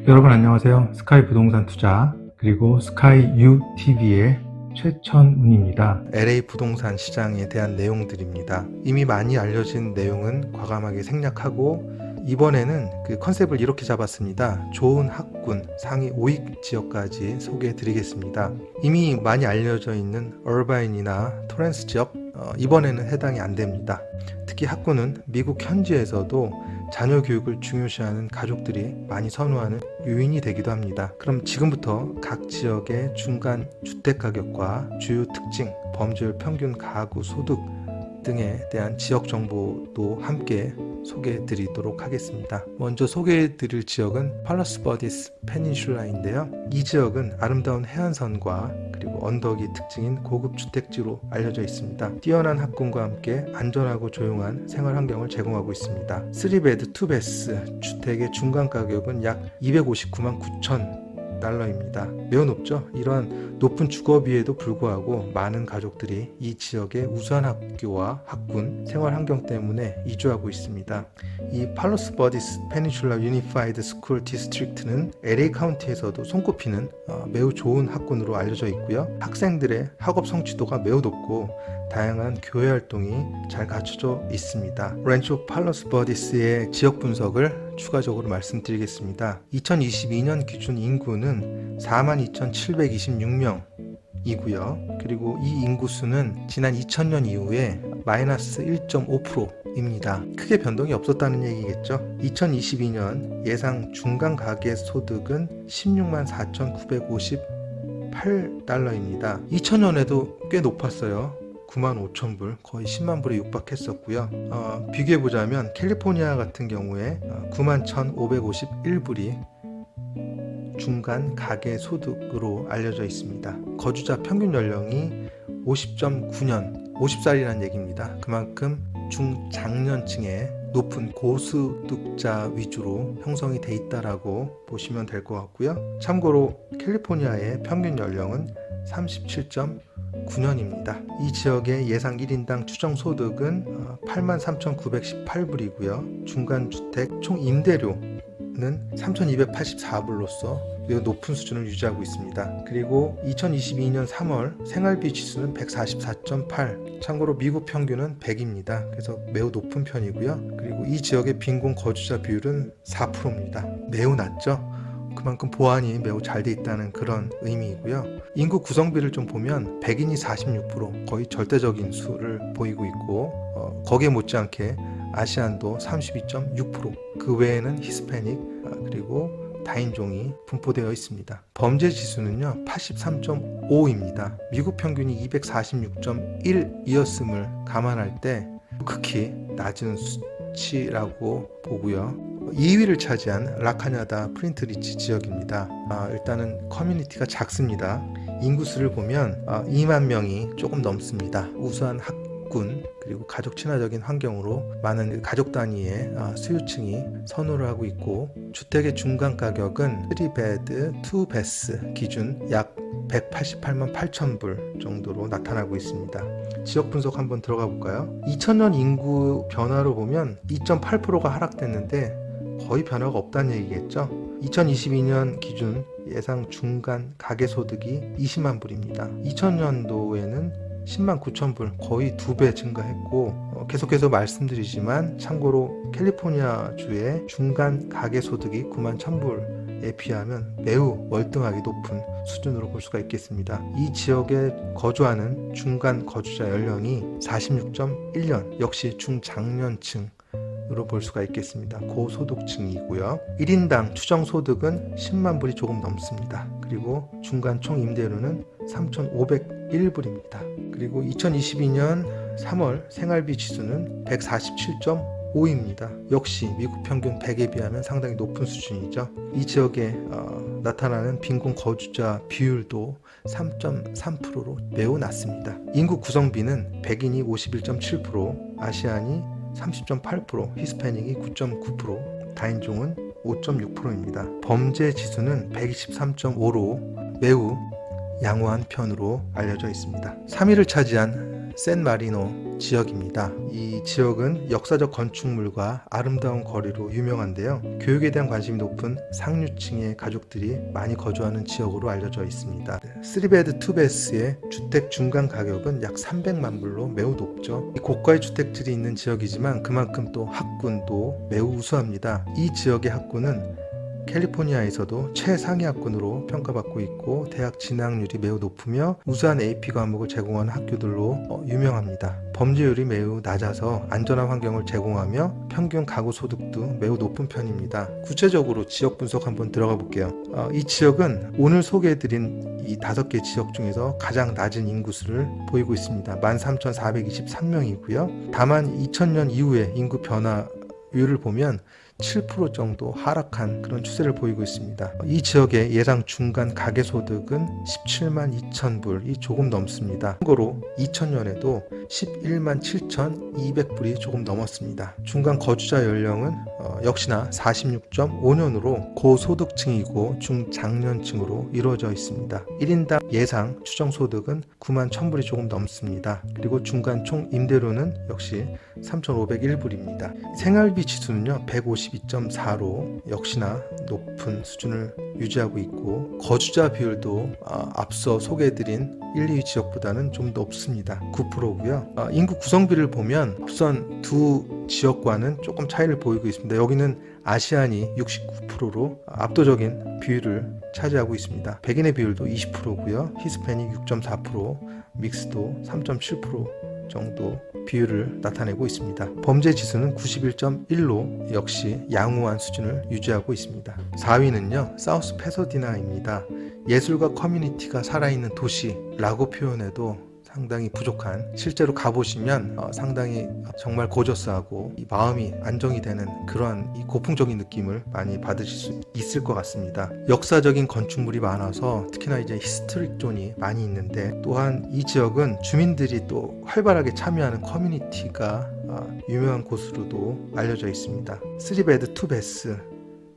여러분 안녕하세요. 스카이 부동산 투자 그리고 스카이 UTV의 최천운입니다. LA 부동산 시장에 대한 내용들입니다. 이미 많이 알려진 내용은 과감하게 생략하고 이번에는 그 컨셉을 이렇게 잡았습니다. 좋은 학군 상위 5위 지역까지 소개해 드리겠습니다. 이미 많이 알려져 있는 얼바인이나 토렌스 지역 이번에는 해당이 안 됩니다. 특히 학군은 미국 현지에서도 자녀 교육을 중요시하는 가족들이 많이 선호하는 요인이 되기도 합니다. 그럼 지금부터 각 지역의 중간 주택가격과 주요 특징, 범죄율 평균 가구 소득 등에 대한 지역 정보도 함께 소개해 드리도록 하겠습니다. 먼저 소개해 드릴 지역은 팔러스 버디스 페닌슐라인데요. 이 지역은 아름다운 해안선과 그리고 언덕이 특징인 고급 주택지로 알려져 있습니다. 뛰어난 학군과 함께 안전하고 조용한 생활 환경을 제공하고 있습니다. 3베드 2베스 주택의 중간 가격은 약 259만 9천 달러입니다. 매우 높죠? 이러한 높은 주거비에도 불구하고 많은 가족들이 이 지역의 우수한 학교와 학군, 생활 환경 때문에 이주하고 있습니다. 이 팔로스 버디스 페닌슐라 유니파이드 스쿨 디스트릭트는 LA 카운티에서도 손꼽히는 매우 좋은 학군으로 알려져 있고요. 학생들의 학업 성취도가 매우 높고 다양한 교회 활동이 잘 갖춰져 있습니다. 렌초 팔로스 버디스의 지역 분석을 추가적으로 말씀드리겠습니다. 2022년 기준 인구는 42,726명이고요. 그리고 이 인구수는 지난 2000년 이후에 마이너스 1.5%입니다. 크게 변동이 없었다는 얘기겠죠. 2022년 예상 중간 가계 소득은 16만 4,958달러입니다. 2000년에도 꽤 높았어요. 9만 5천 불, 거의 10만 불에 육박했었고요. 비교해보자면 캘리포니아 같은 경우에 9만 1,551불이 중간 가계 소득으로 알려져 있습니다. 거주자 평균 연령이 50.9년, 50살이라는 얘기입니다. 그만큼 중장년층의 높은 고소득자 위주로 형성이 돼 있다라고 보시면 될 것 같고요. 참고로 캘리포니아의 평균 연령은 37.9년입니다. 이 지역의 예상 1인당 추정 소득은 83,918불이고요. 중간주택 총 임대료는 3,284불로서 매우 높은 수준을 유지하고 있습니다. 그리고 2022년 3월 생활비 지수는 144.8, 참고로 미국 평균은 100입니다. 그래서 매우 높은 편이고요. 그리고 이 지역의 빈곤 거주자 비율은 4%입니다. 매우 낮죠? 그만큼 보안이 매우 잘 돼 있다는 그런 의미이고요. 인구 구성비를 좀 보면 백인이 46%, 거의 절대적인 수를 보이고 있고 거기에 못지않게 아시안도 32.6%, 그 외에는 히스패닉 그리고 다인종이 분포되어 있습니다. 범죄 지수는요 83.5입니다. 미국 평균이 246.1이었음을 감안할 때 극히 낮은 수치라고 보고요. 2위를 차지한 라카냐다 프린트리치 지역입니다. 일단은 커뮤니티가 작습니다. 인구수를 보면 2만 명이 조금 넘습니다. 우수한 학군 그리고 가족 친화적인 환경으로 많은 가족 단위의 수요층이 선호를 하고 있고, 주택의 중간 가격은 3베드 2베스 기준 약 188만 8천 불 정도로 나타나고 있습니다. 지역 분석 한번 들어가 볼까요? 2000년 인구 변화로 보면 2.8%가 하락됐는데 거의 변화가 없다는 얘기겠죠. 2022년 기준 예상 중간 가계소득이 20만 불입니다. 2000년도에는 10만 9천 불, 거의 2배 증가했고, 계속해서 말씀드리지만 참고로 캘리포니아주의 중간 가계소득이 9만 1천 불에 비하면 매우 월등하게 높은 수준으로 볼 수가 있겠습니다. 이 지역에 거주하는 중간 거주자 연령이 46.1년, 역시 중장년층 으로 볼 수가 있겠습니다. 고소득층이고요. 1인당 추정 소득은 10만 불이 조금 넘습니다. 그리고 중간 총 임대료는 3,501불입니다. 그리고 2022년 3월 생활비 지수는 147.5입니다. 역시 미국 평균 100에 비하면 상당히 높은 수준이죠. 이 지역에 나타나는 빈곤 거주자 비율도 3.3%로 매우 낮습니다. 인구 구성비는 백인이 51.7%, 아시안이 30.8%, 히스패닉이 9.9%, 다인종은 5.6%입니다. 범죄 지수는 123.5로 매우 양호한 편으로 알려져 있습니다. 3위를 차지한 샌마리노 지역입니다. 이 지역은 역사적 건축물과 아름다운 거리로 유명한데요. 교육에 대한 관심이 높은 상류층의 가족들이 많이 거주하는 지역으로 알려져 있습니다. 3베드 2베스의 주택 중간 가격은 약 300만 불로 매우 높죠. 고가의 주택들이 있는 지역이지만 그만큼 또 학군도 매우 우수합니다. 이 지역의 학군은 캘리포니아에서도 최상위 학군으로 평가받고 있고 대학 진학률이 매우 높으며 우수한 AP 과목을 제공하는 학교들로 유명합니다. 범죄율이 매우 낮아서 안전한 환경을 제공하며 평균 가구 소득도 매우 높은 편입니다. 구체적으로 지역 분석 한번 들어가 볼게요. 이 지역은 오늘 소개해드린 이 5개 지역 중에서 가장 낮은 인구수를 보이고 있습니다. 13,423명이고요. 다만 2000년 이후에 인구 변화율을 보면 7% 정도 하락한 그런 추세를 보이고 있습니다. 이 지역의 예상 중간 가계소득은 17만 2천 불이 조금 넘습니다. 참고로 2000년에도 11만 7,200불이 조금 넘었습니다. 중간 거주자 연령은 역시나 46.5년으로 고소득층이고 중장년층으로 이루어져 있습니다. 1인당 예상 추정소득은 9만 1000불이 조금 넘습니다. 그리고 중간 총 임대료는 역시 3,501불입니다. 생활비 지수는요 152.4로 역시나 높은 수준을 유지하고 있고 거주자 비율도 앞서 소개해드린 1, 2위 지역보다는 좀 높습니다. 9%고요. 인구 구성비를 보면 앞선 두 지역과는 조금 차이를 보이고 있습니다. 여기는 아시안이 69%로 압도적인 비율을 차지하고 있습니다. 백인의 비율도 20%고요. 히스패닉 6.4%, 믹스도 3.7% 정도 비율을 나타내고 있습니다. 범죄 지수는 91.1로 역시 양호한 수준을 유지하고 있습니다. 4위는요 사우스 패서디나입니다. 예술과 커뮤니티가 살아있는 도시라고 표현해도 상당히 부족한, 실제로 가보시면 상당히 정말 고저스하고 마음이 안정이 되는 그러한 이 고풍적인 느낌을 많이 받으실 수 있을 것 같습니다. 역사적인 건축물이 많아서 특히나 이제 히스토릭 존이 많이 있는데, 또한 이 지역은 주민들이 또 활발하게 참여하는 커뮤니티가 유명한 곳으로도 알려져 있습니다. 3베드 2베스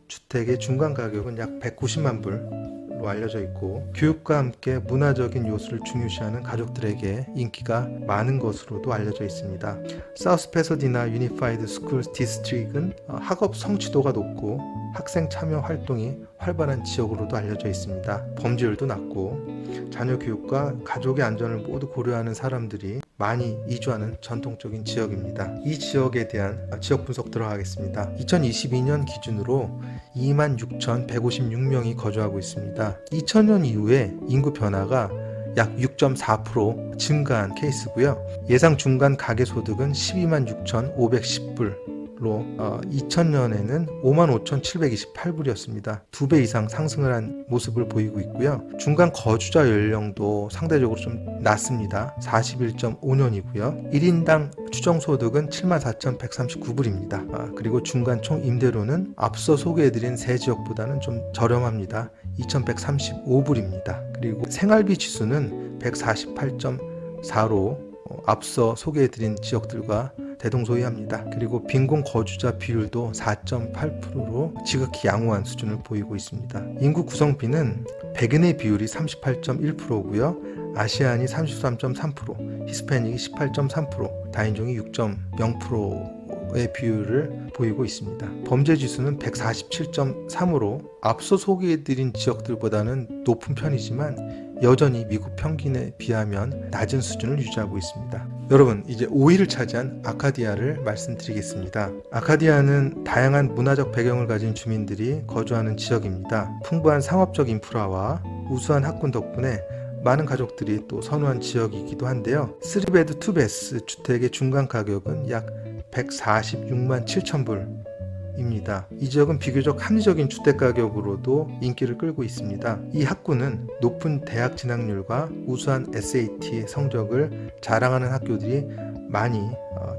주택의 중간 가격은 약 190만 불 알려져 있고, 교육과 함께 문화적인 요소를 중요시하는 가족들에게 인기가 많은 것으로도 알려져 있습니다. 사우스 패서디나 유니파이드 스쿨 디스트릭은 학업 성취도가 높고 학생 참여 활동이 활발한 지역으로도 알려져 있습니다. 범죄율도 낮고 자녀 교육과 가족의 안전을 모두 고려하는 사람들이 많이 이주하는 전통적인 지역입니다. 이 지역에 대한 지역 분석 들어가겠습니다. 2022년 기준으로 26,156명이 거주하고 있습니다. 2000년 이후에 인구 변화가 약 6.4% 증가한 케이스고요. 예상 중간 가계소득은 126,510불 로 2000년에는 55,728불이었습니다. 2배 이상 상승을 한 모습을 보이고 있고요. 중간 거주자 연령도 상대적으로 좀 낮습니다. 41.5년이고요. 1인당 추정소득은 74,139불입니다. 그리고 중간 총 임대료는 앞서 소개해드린 세 지역보다는 좀 저렴합니다. 2,135불입니다. 그리고 생활비 지수는 148.4로 앞서 소개해드린 지역들과 대동소이합니다. 그리고 빈곤 거주자 비율도 4.8%로 지극히 양호한 수준을 보이고 있습니다. 인구 구성비는 백인의 비율이 38.1%고요. 아시안이 33.3%, 히스패닉이 18.3%, 다인종이 6.0%의 비율을 보이고 있습니다. 범죄 지수는 147.3으로 앞서 소개해드린 지역들보다는 높은 편이지만 여전히 미국 평균에 비하면 낮은 수준을 유지하고 있습니다. 여러분, 이제 5위를 차지한 아카디아를 말씀드리겠습니다. 아카디아는 다양한 문화적 배경을 가진 주민들이 거주하는 지역입니다. 풍부한 상업적 인프라와 우수한 학군 덕분에 많은 가족들이 또 선호한 지역이기도 한데요. 3베드 2베스 주택의 중간 가격은 약 146만 7천 불 입니다. 이 지역은 비교적 합리적인 주택 가격으로도 인기를 끌고 있습니다. 이 학군은 높은 대학 진학률과 우수한 SAT 성적을 자랑하는 학교들이 많이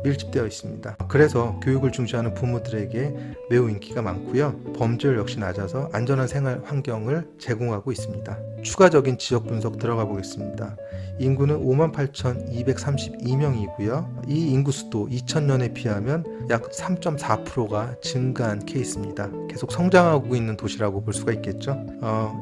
밀집되어 있습니다. 그래서 교육을 중시하는 부모들에게 매우 인기가 많고요. 범죄율 역시 낮아서 안전한 생활 환경을 제공하고 있습니다. 추가적인 지역 분석 들어가 보겠습니다. 인구는 58,232명이고요. 이 인구 수도 2000년에 비하면 약 3.4%가 증가한 케이스입니다. 계속 성장하고 있는 도시라고 볼 수가 있겠죠.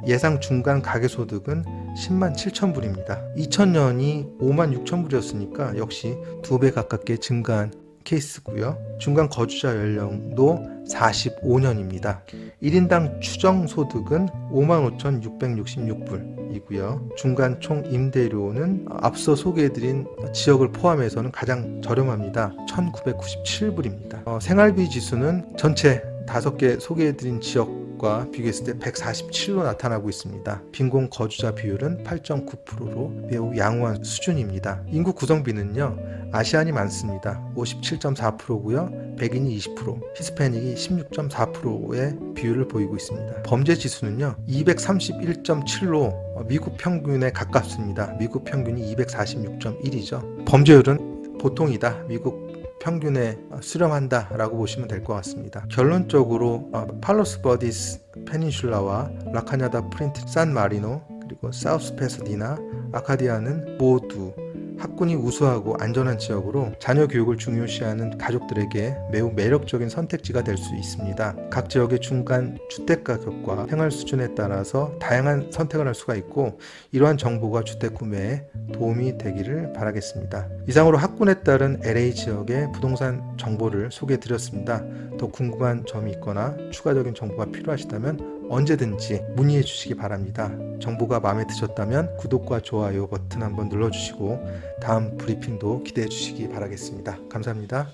예상 중간 가계소득은 10만 7천 불입니다. 2000년이 5만 6천 불이었으니까 역시 2배 가깝게 증가한 케이스고요. 중간 거주자 연령도 45년입니다. 1인당 추정 소득은 55,666불이고요. 중간 총 임대료는 앞서 소개해드린 지역을 포함해서는 가장 저렴합니다. 1,997불입니다. 생활비 지수는 전체 5개 소개해드린 지역과 비교했을 때 147로 나타나고 있습니다. 빈곤 거주자 비율은 8.9%로 매우 양호한 수준입니다. 인구 구성비는요. 아시안이 많습니다. 57.4%고요. 백인이 20%, 히스패닉이 16.4%의 비율을 보이고 있습니다. 범죄 지수는요. 231.7로 미국 평균에 가깝습니다. 미국 평균이 246.1이죠. 범죄율은 보통이다. 미국 평균에 수렴한다 라고 보시면 될 것 같습니다. 결론적으로 팔로스 버디스 페닌슐라와 라카냐다 프린트 산 마리노 그리고 사우스 패서디나 아카디아는 모두 학군이 우수하고 안전한 지역으로 자녀 교육을 중요시하는 가족들에게 매우 매력적인 선택지가 될 수 있습니다. 각 지역의 중간 주택 가격과 생활 수준에 따라서 다양한 선택을 할 수가 있고 이러한 정보가 주택 구매에 도움이 되기를 바라겠습니다. 이상으로 학군에 따른 LA 지역의 부동산 정보를 소개해 드렸습니다. 더 궁금한 점이 있거나 추가적인 정보가 필요하시다면 언제든지 문의해 주시기 바랍니다. 정보가 마음에 드셨다면 구독과 좋아요 버튼 한번 눌러주시고 다음 브리핑도 기대해 주시기 바라겠습니다. 감사합니다.